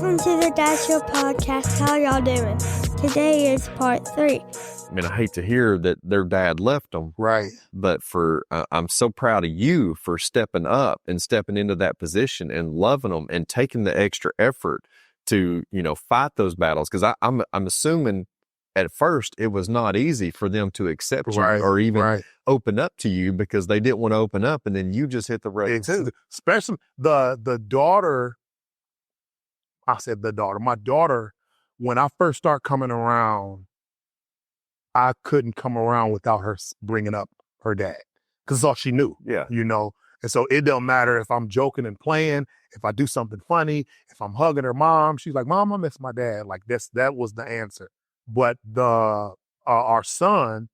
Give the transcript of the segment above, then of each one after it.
Welcome to the Dad Show podcast. How y'all doing? Today is part 3. I mean, I hate to hear that their dad left them. Right. But I'm so proud of you for stepping up and stepping into that position and loving them and taking the extra effort to, fight those battles. Because I'm assuming at first it was not easy for them to accept you or even open up to you because they didn't want to open up, and then you just hit the road too. Especially the daughter. I said the daughter. My daughter, when I first started coming around, I couldn't come around without her bringing up her dad because it's all she knew. Yeah. And so it don't matter if I'm joking and playing, if I do something funny, if I'm hugging her mom, she's like, "Mom, I miss my dad." Like that was the answer. But our son,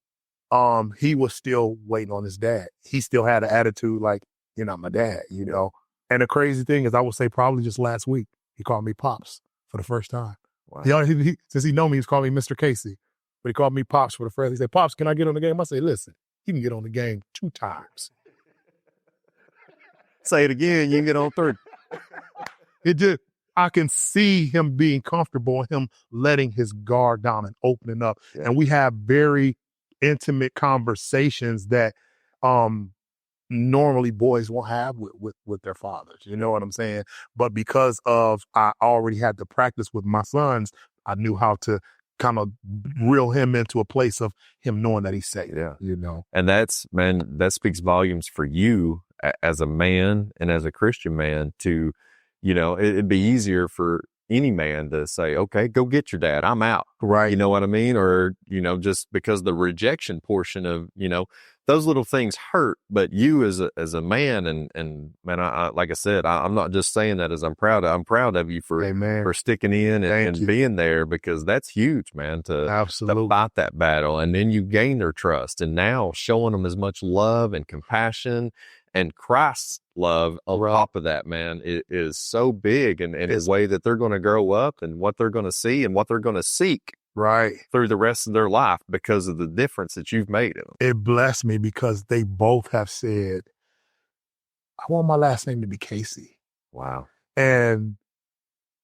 he was still waiting on his dad. He still had an attitude like, "You're not my dad," And the crazy thing is, I would say probably just last week, he called me Pops for the first time. Wow. Since he know me, he's called me Mr. Casey. But he called me Pops for the first. He said, "Pops, can I get on the game?" I say, "Listen, you can get on the game 2 times." Say it again, you can get on 3. I can see him being comfortable, him letting his guard down and opening up. Yeah. And we have very intimate conversations that normally boys won't have with their fathers. You know what I'm saying? But because of I already had to practice with my sons, I knew how to kind of reel him into a place of him knowing that he's safe. Yeah. And that speaks volumes for you as a man and as a Christian man to, it'd be easier for any man to say, "Okay, go get your dad. I'm out." Right. You know what I mean? Or, just because the rejection portion of, those little things hurt, but you as a man and man, I like I said, I'm not just saying that as I'm proud of you for sticking in and being there, because that's huge, man, to fight that battle. And then you gain their trust, and now showing them as much love and compassion and Christ's love on top of that, man, it is so big in a way that they're going to grow up and what they're going to see and what they're going to seek through the rest of their life because of the difference that you've made in them. It blessed me because they both have said, "I want my last name to be Casey." Wow. And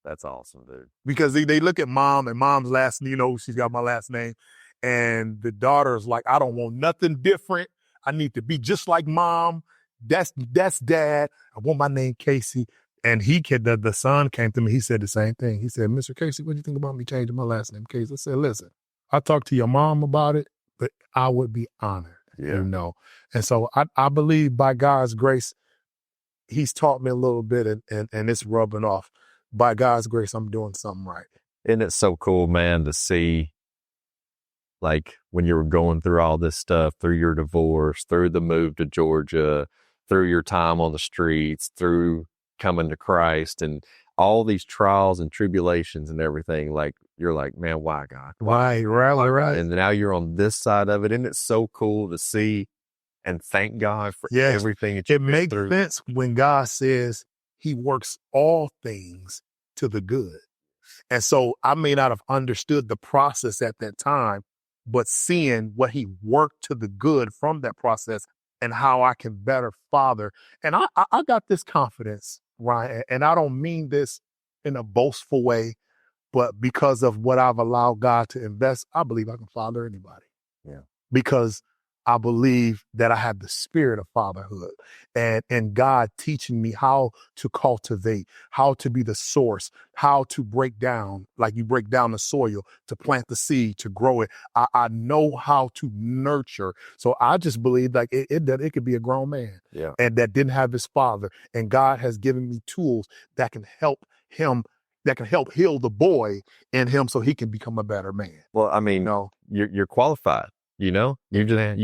that's awesome, dude. Because they look at mom, and mom's last, she's got my last name. And the daughter's like, "I don't want nothing different. I need to be just like mom. That's dad. I want my name Casey." And the son came to me. He said the same thing. He said, "Mr. Casey, what do you think about me changing my last name Casey?" I said, "Listen, I talked to your mom about it, but I would be honored." Yeah. And so I believe by God's grace, he's taught me a little bit and it's rubbing off. By God's grace, I'm doing something right. Isn't it so cool, man, to see, like, when you were going through all this stuff, through your divorce, through the move to Georgia, through your time on the streets, through coming to Christ, and all these trials and tribulations and everything, like, you're like, "Man, why, God? Why? Right. And now you're on this side of it. Isn't it so cool to see and thank God for everything that you've been through? It makes sense when God says he works all things to the good. And so I may not have understood the process at that time, but seeing what he worked to the good from that process and how I can better father. And I got this confidence, Ryan, and I don't mean this in a boastful way, but because of what I've allowed God to invest, I believe I can father anybody. Yeah. Because I believe that I have the spirit of fatherhood and God teaching me how to cultivate, how to be the source, how to break down, like you break down the soil, to plant the seed, to grow it. I know how to nurture. So I just believe like it could be a grown man and that didn't have his father. And God has given me tools that can help him, that can help heal the boy in him so he can become a better man. Well, I mean, you're qualified. You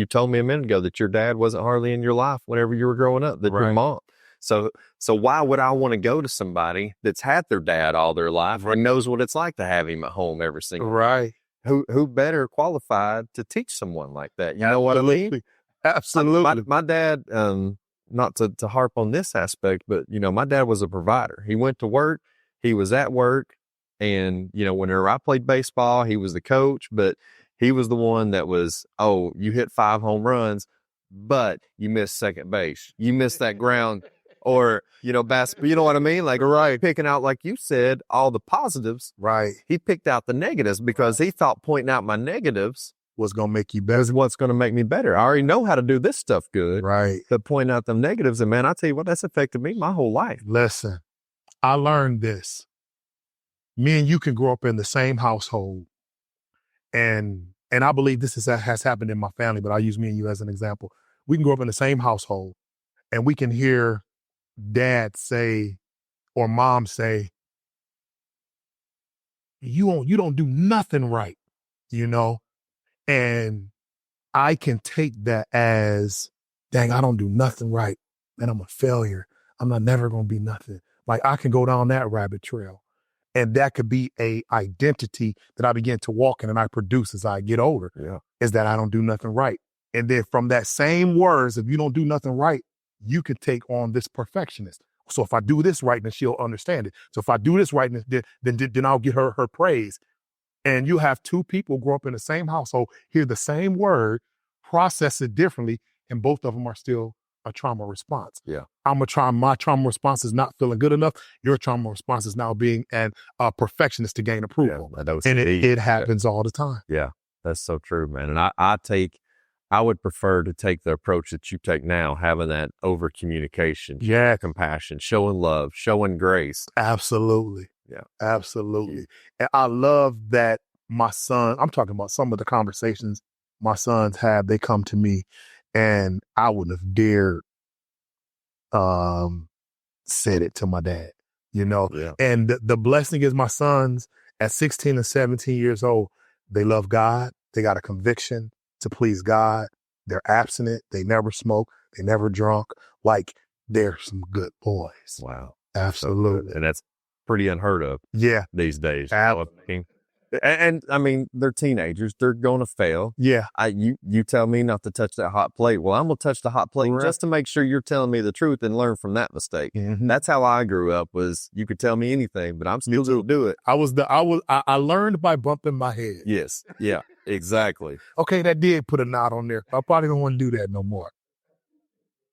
told me a minute ago that your dad wasn't hardly in your life whenever you were growing up, that your mom. So why would I want to go to somebody that's had their dad all their life and knows what it's like to have him at home every single day? Right. Who better qualified to teach someone like that? You know what I mean? Absolutely. My dad, not to harp on this aspect, but my dad was a provider. He went to work, he was at work, and whenever I played baseball, he was the coach, but he was the one that was, "Oh, you hit 5 home runs, but you missed second base. You missed that ground. or, you know, you know what I mean? Like, Right. picking out, like you said, all the positives. Right. He picked out the negatives because he thought pointing out my negatives What's going to make you better. is what's going to make me better. I already know how to do this stuff good. Right. But pointing out them negatives, and man, I tell you what, that's affected me my whole life. Listen, I learned this. Me and you can grow up in the same household. And I believe this has happened in my family, but I'll use me and you as an example. We can grow up in the same household and we can hear dad say or mom say, you don't do nothing right, you know? And I can take that as, dang, I don't do nothing right. And I'm a failure. I'm not never going to be nothing. Like I can go down that rabbit trail. And that could be a identity that I begin to walk in and I produce as I get older. Yeah. Is that I don't do nothing right. And then from that same words, if you don't do nothing right, you could take on this perfectionist. So if I do this right, then she'll understand it. So if I do this right, then I'll get her praise. And you have two people grow up in the same household, hear the same word, process it differently, and both of them are still a trauma response. Yeah. My trauma response is not feeling good enough. Your trauma response is now being a perfectionist to gain approval. Yeah, and it happens all the time. Yeah, that's so true, man. And I would prefer to take the approach that you take now, having that over communication, Yeah. compassion, showing love, showing grace. Absolutely. Yeah. Absolutely. And I love that my son, I'm talking about some of the conversations my sons have, they come to me and I wouldn't have dared said it to my dad, you know? Yeah. And the blessing is my sons at 16 and 17 years old, they love God. They got a conviction to please God. They're abstinent. They never smoke. They never drunk. Like they're some good boys. Wow. Absolutely. So and that's pretty unheard of. Yeah. These days. And I mean, they're teenagers. They're going to fail. Yeah. You tell me not to touch that hot plate. Well, I'm going to touch the hot plate just to make sure you're telling me the truth and learn from that mistake. Mm-hmm. That's how I grew up, was you could tell me anything, but I'm still going to do it. I learned by bumping my head. Yes. Yeah, exactly. Okay. That did put a knot on there. I probably don't want to do that no more.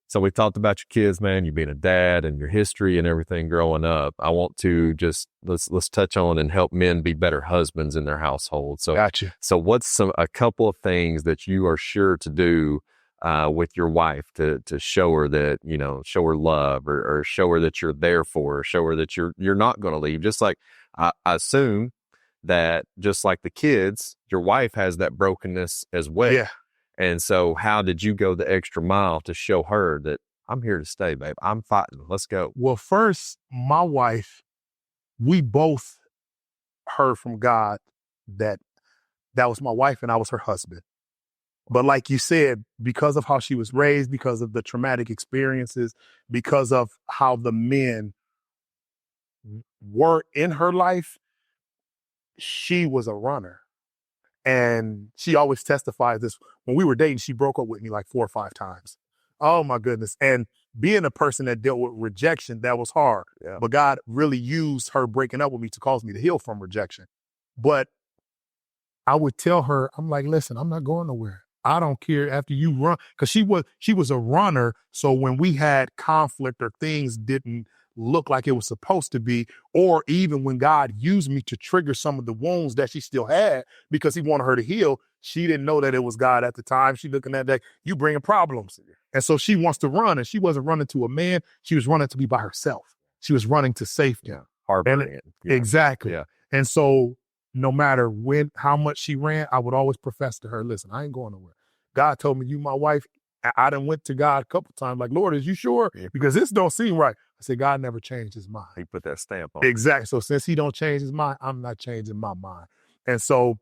So we talked about your kids, man, you being a dad and your history and everything growing up. I want to just let's touch on and help men be better husbands in their household. So, Gotcha. So what's a couple of things that you are sure to do with your wife to show her that, you know, show her love or show her that you're there for her, show her that you're not going to leave. Just like I assume that just like the kids, your wife has that brokenness as well. Yeah. And so how did you go the extra mile to show her that I'm here to stay, babe? I'm fighting. Let's go. Well, first, my wife, we both heard from God that was my wife and I was her husband. But like you said, because of how she was raised, because of the traumatic experiences, because of how the men were in her life, she was a runner. And she always testifies this. When we were dating, she broke up with me like 4 or 5 times. Oh my goodness. And being a person that dealt with rejection, that was hard. Yeah. But God really used her breaking up with me to cause me to heal from rejection. But I would tell her, I'm like, listen, I'm not going nowhere. I don't care after you run. Because she was a runner. So when we had conflict or things didn't look like it was supposed to be, or even when God used me to trigger some of the wounds that she still had because he wanted her to heal, she didn't know that it was God at the time. She looking at that, you bringing problems. And so she wants to run, and she wasn't running to a man. She was running to be by herself. She was running to safety. Yeah. Harboring it. Yeah. Exactly. Yeah. And so no matter how much she ran, I would always profess to her, listen, I ain't going nowhere. God told me you my wife. I done went to God a couple times like, Lord, is you sure? Yeah. Because this don't seem right. I said, God never changed his mind. He put that stamp on. Exactly. So since he don't change his mind, I'm not changing my mind. And so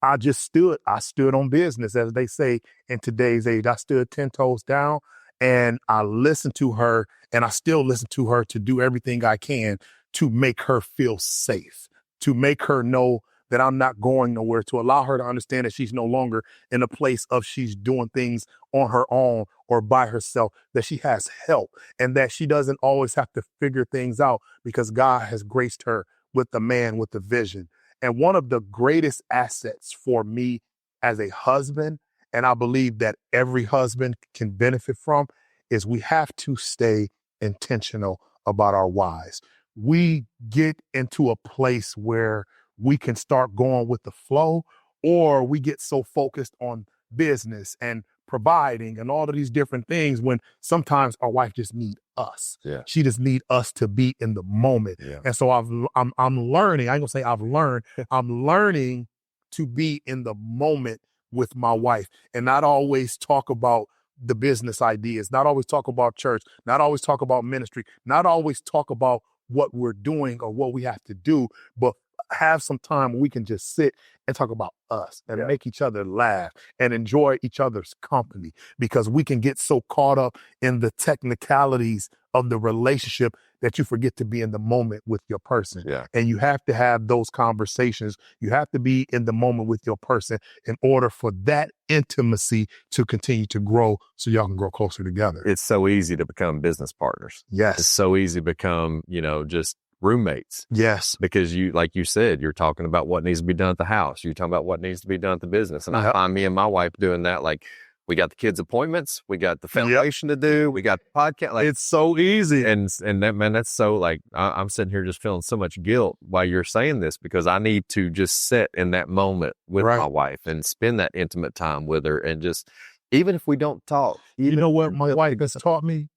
I just stood on business, as they say in today's age. I stood 10 toes down and I listened to her, and I still listen to her to do everything I can to make her feel safe, to make her know that I'm not going nowhere, to allow her to understand that she's no longer in a place of she's doing things on her own or by herself, that she has help and that she doesn't always have to figure things out because God has graced her with the man with the vision. And one of the greatest assets for me as a husband, and I believe that every husband can benefit from, is we have to stay intentional about our whys. We get into a place where we can start going with the flow, or we get so focused on business and providing and all of these different things when sometimes our wife just need us. Yeah. She just need us to be in the moment. Yeah. And so I'm learning. I ain't gonna say I've learned. I'm learning to be in the moment with my wife and not always talk about the business ideas, not always talk about church, not always talk about ministry, not always talk about what we're doing or what we have to do, but have some time where we can just sit and talk about us and make each other laugh and enjoy each other's company, because we can get so caught up in the technicalities of the relationship that you forget to be in the moment with your person. Yeah. And you have to have those conversations. You have to be in the moment with your person in order for that intimacy to continue to grow so y'all can grow closer together. It's so easy to become business partners. Yes. It's so easy to become, just roommates. Yes. Because you, like you said, you're talking about what needs to be done at the house. You're talking about what needs to be done at the business. And I find me and my wife doing that. Like, we got the kids' appointments. We got the foundation to do. We got the podcast. Like, it's so easy. And that, man, that's so like, I'm sitting here just feeling so much guilt while you're saying this, because I need to just sit in that moment with my wife and spend that intimate time with her. And just, even if we don't talk. You know what my wife has taught me?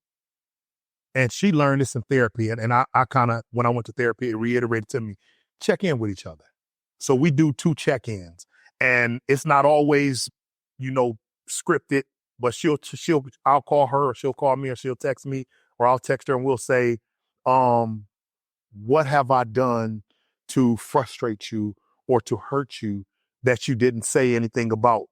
And she learned this in therapy. And I kind of, when I went to therapy, it reiterated to me, check in with each other. So we do 2 check-ins. And it's not always, scripted, but I'll call her, or she'll call me, or she'll text me, or I'll text her, and we'll say, what have I done to frustrate you or to hurt you that you didn't say anything about?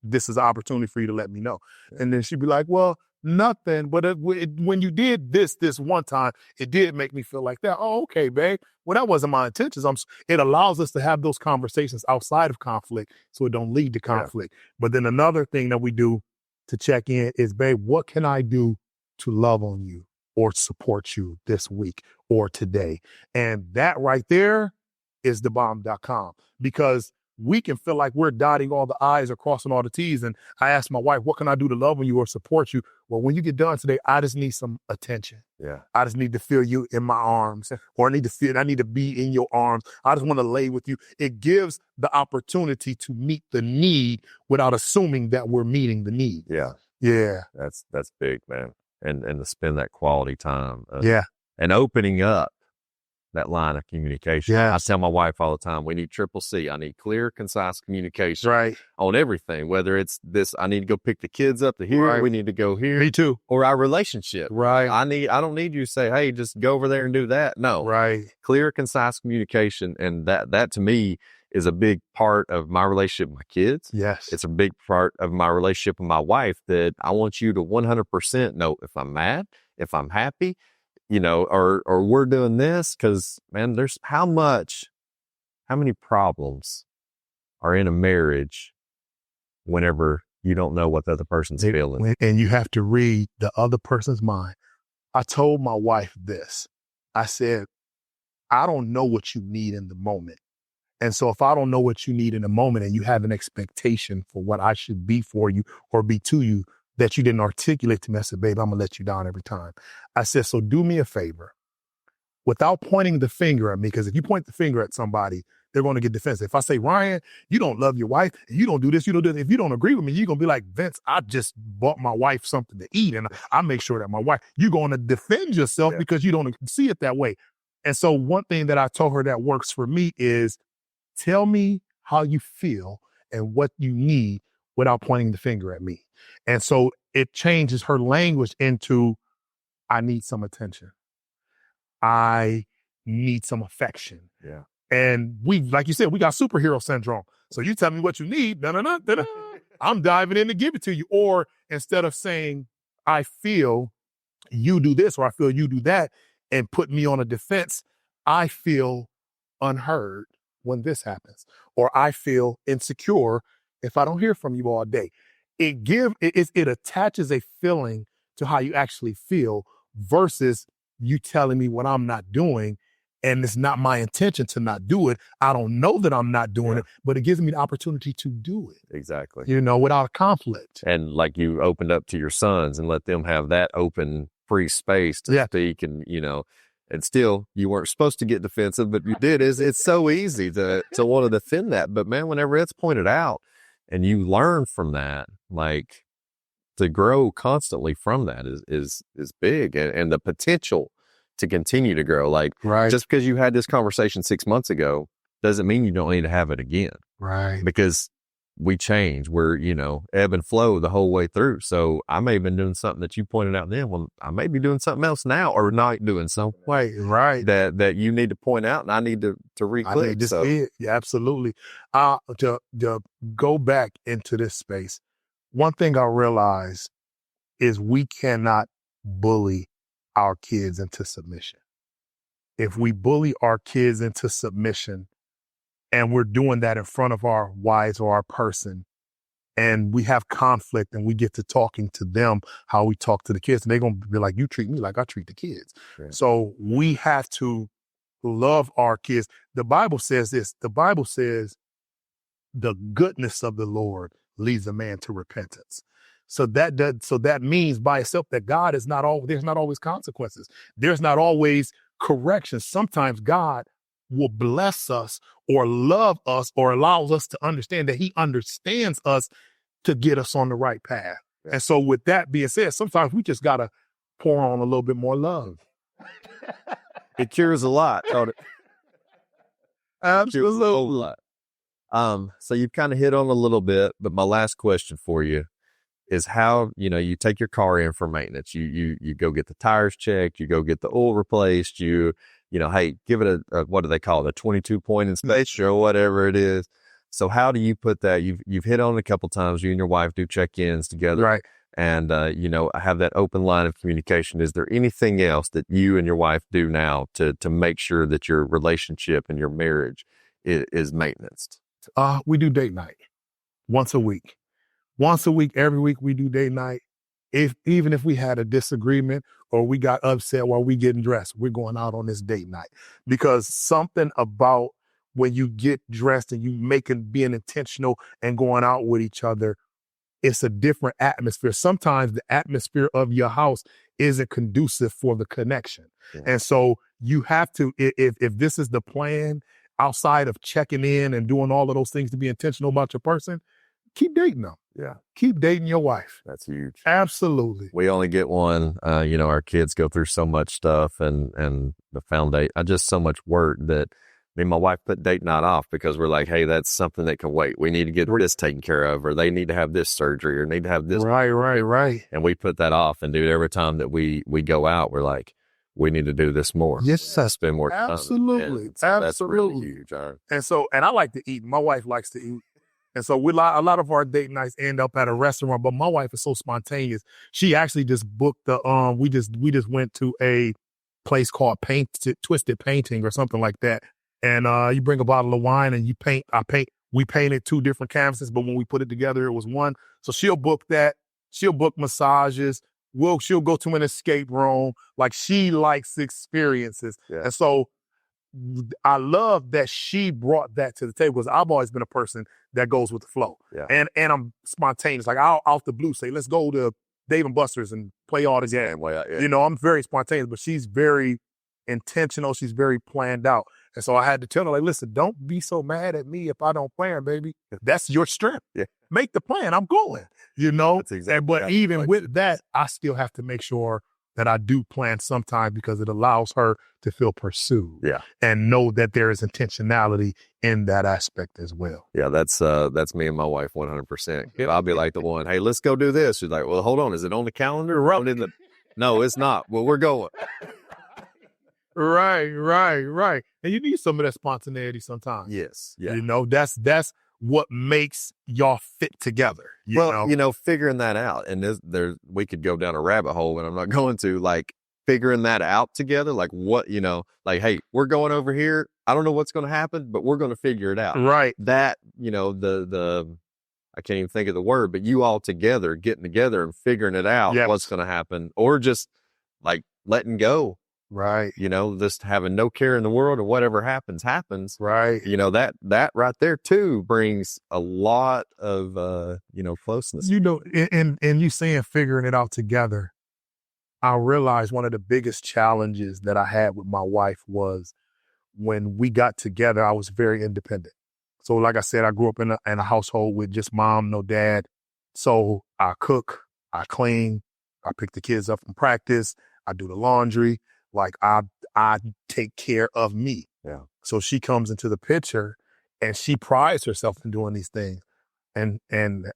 This is an opportunity for you to let me know. And then she'd be like, well, nothing, but when you did this one time, it did make me feel like that. Oh, okay, babe. Well, that wasn't my intentions. It allows us to have those conversations outside of conflict so it don't lead to conflict. But then another thing that we do to check in is, babe, what can I do to love on you or support you this week or today? And that right there is thebomb.com, because we can feel like we're dotting all the I's or crossing all the T's. And I asked my wife, what can I do to love on you or support you? Well, when you get done today, I just need some attention. Yeah. I just need to feel you in my arms, or I need to be in your arms. I just want to lay with you. It gives the opportunity to meet the need without assuming that we're meeting the need. Yeah. Yeah. That's big, man. And to spend that quality time. And opening up that line of communication. Yes. I tell my wife all the time, we need triple C. I need clear, concise communication on everything, whether it's this, I need to go pick the kids up to here, we need to go here. Me too. Or our relationship. Right. I don't need you to say, hey, just go over there and do that. No. Right. Clear, concise communication. And that to me is a big part of my relationship with my kids. Yes. It's a big part of my relationship with my wife, that I want you to 100% know if I'm mad, if I'm happy, or we're doing this, because, man, there's how many problems are in a marriage whenever you don't know what the other person's feeling. And you have to read the other person's mind. I told my wife this. I said, I don't know what you need in the moment. And so if I don't know what you need in the moment, and you have an expectation for what I should be for you or be to you that you didn't articulate to me, I said, babe, I'm going to let you down every time. I said, so do me a favor without pointing the finger at me, because if you point the finger at somebody, they're going to get defensive. If I say, Ryan, you don't love your wife, and you don't do this, you don't do this. If you don't agree with me, you're going to be like, Vince, I just bought my wife something to eat, and I make sure that my wife, you're going to defend yourself because you don't see it that way. And so one thing that I told her that works for me is, tell me how you feel and what you need without pointing the finger at me. And so it changes her language into, I need some attention. I need some affection. Yeah. And we, like you said, we got superhero syndrome. So you tell me what you need, I'm diving in to give it to you. Or instead of saying, I feel you do this, or I feel you do that, and put me on a defense, I feel unheard when this happens, or I feel insecure if I don't hear from you all day. It attaches a feeling to how you actually feel versus you telling me what I'm not doing, and it's not my intention to not do it. I don't know that I'm not doing it, but it gives me the opportunity to do it. Exactly. Without conflict. And like you opened up to your sons and let them have that open free space to speak, and and still you weren't supposed to get defensive, but you did. It's so easy to want to defend that, but man, whenever it's pointed out and you learn from that, like, to grow constantly from that is big, and the potential to continue to grow. Like, just because you had this conversation 6 months ago doesn't mean you don't need to have it again. Right. Because we change. We're, ebb and flow the whole way through. So I may have been doing something that you pointed out then. Well, I may be doing something else now, or not doing something that you need to point out, and I need to re-click. Yeah, absolutely. To go back into this space, one thing I realized is we cannot bully our kids into submission. If we bully our kids into submission, and we're doing that in front of our wives or our person, and we have conflict, and we get to talking to them how we talk to the kids, and they're going to be like, you treat me like I treat the kids. Right. So we have to love our kids. The Bible says this. The Bible says the goodness of the Lord leads a man to repentance. So that means by itself that God is there's not always consequences. There's not always correction. Sometimes God will bless us or love us or allows us to understand that he understands us to get us on the right path. Yeah. And so with that being said, sometimes we just got to pour on a little bit more love. It cures a lot. Absolutely. A lot. So you've kind of hit on a little bit, but my last question for you is how, you take your car in for maintenance. You go get the tires checked, you go get the oil replaced, hey, give it a what do they call it? A 22-point inspection or whatever it is. So how do you put that? You've hit on it a couple times. You and your wife do check-ins together. Right. And, have that open line of communication. Is there anything else that you and your wife do now to make sure that your relationship and your marriage is maintenanced? We do date night once a week. Every week we do date night. Even if we had a disagreement or we got upset while we getting dressed, we're going out on this date night, because something about when you get dressed and you being intentional and going out with each other, it's a different atmosphere. Sometimes the atmosphere of your house isn't conducive for the connection. Yeah. And so you have to, if this is the plan outside of checking in and doing all of those things to be intentional about your person, keep dating them. Yeah. Keep dating your wife. That's huge. Absolutely. We only get one. Our kids go through so much stuff and the foundation, just so much work that me and my wife put date night off, because we're like, hey, that's something that can wait. We need to get this taken care of, or they need to have this surgery, or need to have this. Right. And we put that off. And dude, every time that we go out, we're like, we need to do this more. Yes, spend more time. Absolutely. That's really huge. And I like to eat. My wife likes to eat. And so a lot of our date nights end up at a restaurant, but my wife is so spontaneous. She actually just booked we just went to a place called Twisted Painting or something like that. And you bring a bottle of wine and we painted 2 different canvases, but when we put it together, it was one. So she'll book that. She'll book massages. She'll go to an escape room. Like, she likes experiences. Yeah. And so I love that she brought that to the table, because I've always been a person that goes with the flow. Yeah. And I'm spontaneous. Like, I'll out the blue say, let's go to Dave & Buster's and play all the game. Yeah. I'm very spontaneous, but she's very intentional. She's very planned out. And so I had to tell her, like, listen, don't be so mad at me if I don't plan, baby. That's your strength. Yeah. Make the plan. I'm going, That's exactly. But even with that, I still have to make sure that I do plan sometimes, because it allows her to feel pursued. Yeah. And know that there is intentionality in that aspect as well. Yeah, that's me and my wife 100%. I'll be like the one, hey, let's go do this. She's like, well, hold on, is it on the calendar? No, it's not. Well, we're going. Right. And you need some of that spontaneity sometimes. Yes. Yeah. That's what makes y'all fit together. Figuring that out. And we could go down a rabbit hole, and I'm not going to, like, figuring that out together. Like, what, like, hey, we're going over here. I don't know what's going to happen, but we're going to figure it out. Right. That, I can't even think of the word, but you all together, getting together and figuring it out, what's going to happen, or just like letting go. Right. Just having no care in the world, and whatever happens. Right. That right there too brings a lot of, closeness. And you saying figuring it out together, I realized one of the biggest challenges that I had with my wife was when we got together, I was very independent. So like I said, I grew up in a household with just mom, no dad. So I cook, I clean, I pick the kids up from practice, I do the laundry. Like I take care of me. Yeah. So she comes into the picture and she prides herself in doing these things. And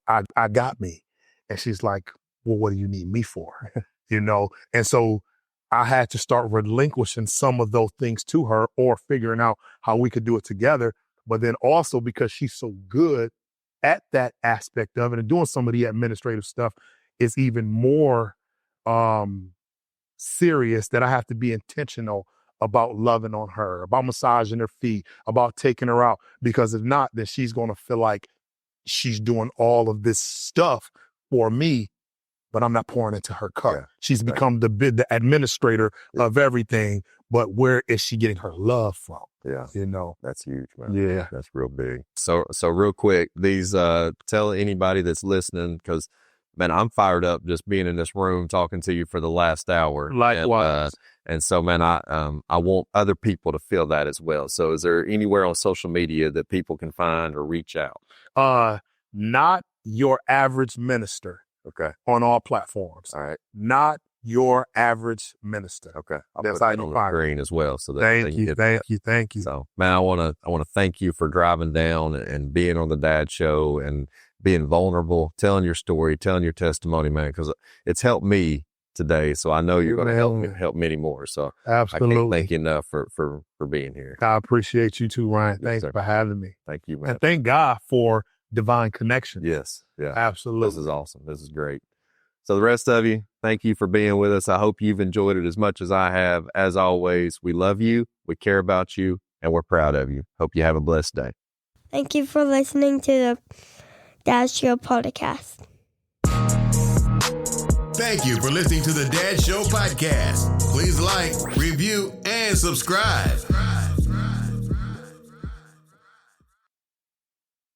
I got me. And she's like, well, what do you need me for? You know? And so I had to start relinquishing some of those things to her or figuring out how we could do it together. But then also because she's so good at that aspect of it and doing some of the administrative stuff, it's even more serious that I have to be intentional about loving on her, about massaging her feet, about taking her out. Because if not, then she's going to feel like she's doing all of this stuff for me, but I'm not pouring into her cup. Yeah. She's become the administrator of everything, but where is she getting her love from? Yeah. You know? That's huge, man. Yeah. That's real big. So real quick, these, tell anybody that's listening, because, man, I'm fired up just being in this room talking to you for the last hour. Likewise. And so, man, I want other people to feel that as well. So is there anywhere on social media that people can find or reach out? Not Your Average Minister. Okay. On all platforms. All right. Not Your Average Minister. Okay. I'll That's put how that you on find the it. screen as well. So that Thank you. So, man, I want to thank you for driving down and being on the Dad Show and being vulnerable, telling your story, telling your testimony, man, because it's helped me today. So I know you're going to help many more. So Absolutely. I can't thank you enough for being here. I appreciate you too, Ryan. Yes, Thanks sir. for having me. Thank you, man. And thank God for divine connection. Yes. Yeah. Absolutely. This is awesome. This is great. So the rest of you, thank you for being with us. I hope you've enjoyed it as much as I have. As always, we love you, we care about you, and we're proud of you. Hope you have a blessed day. Thank you for listening to the Dad Show podcast. Thank you for listening to the Dad Show podcast. Please like, review, and subscribe.